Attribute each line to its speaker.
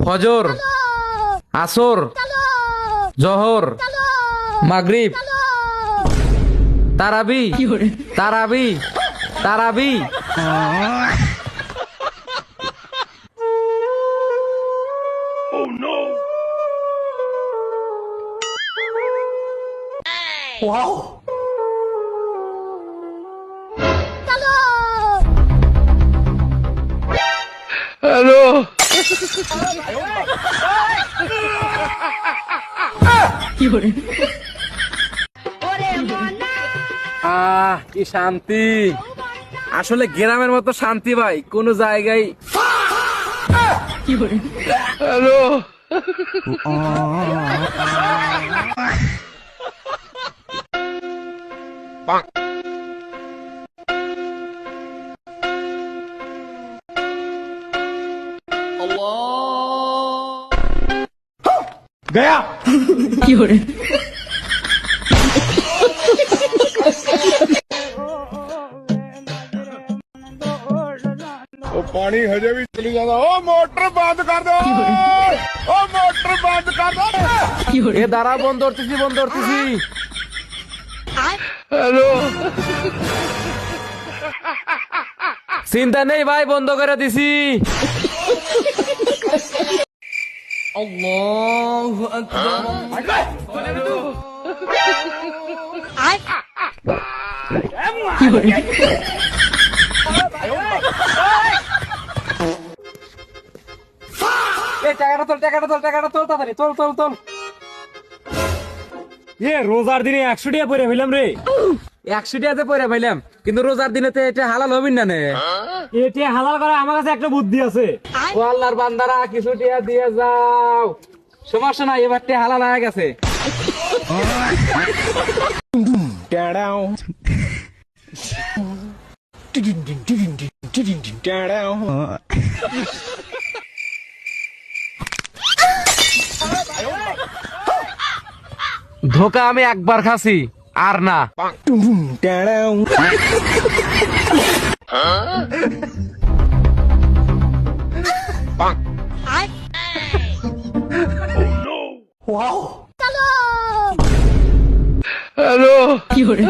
Speaker 1: ফজর, আসর, জোহর, মাগরিব, তারাবি, তারাবি, তারাবি। হ্যালো, কি শান্তি! আসলে গ্রামের মতো শান্তি ভাই কোন জায়গায়। হ্যালো, গয়া কি হরে।
Speaker 2: पानी हजे भी चली जाता। ओ मोटर बंद कर दो, ओ मोटर बंद कर दो।
Speaker 1: এ দাঁড়া, বন্ধ করতেছি, বন্ধ করতেছি। হ্যালো, চিন্তা নেই ভাই, বন্ধ করে দিছি। আল্লাহু আকবার।
Speaker 3: রোজার দিনে 100 টাকা পরে হইলাম রে।
Speaker 1: 100 টাকাতে পয়রা পাইলাম, কিন্তু রোজার দিনে তো এটা হালাল হবিন না।
Speaker 3: এটা হালাল করা আমার কাছে একটা বুদ্ধি আছে।
Speaker 1: ও আল্লাহর বান্দারা, কিছু টিয়া দিয়ে যাও। সমস্যা নাই, এবার টিয়া হালাল হয়ে গেছে। ধোকা আমি একবার খাসি, আর না। হ্যালো, কি হরে।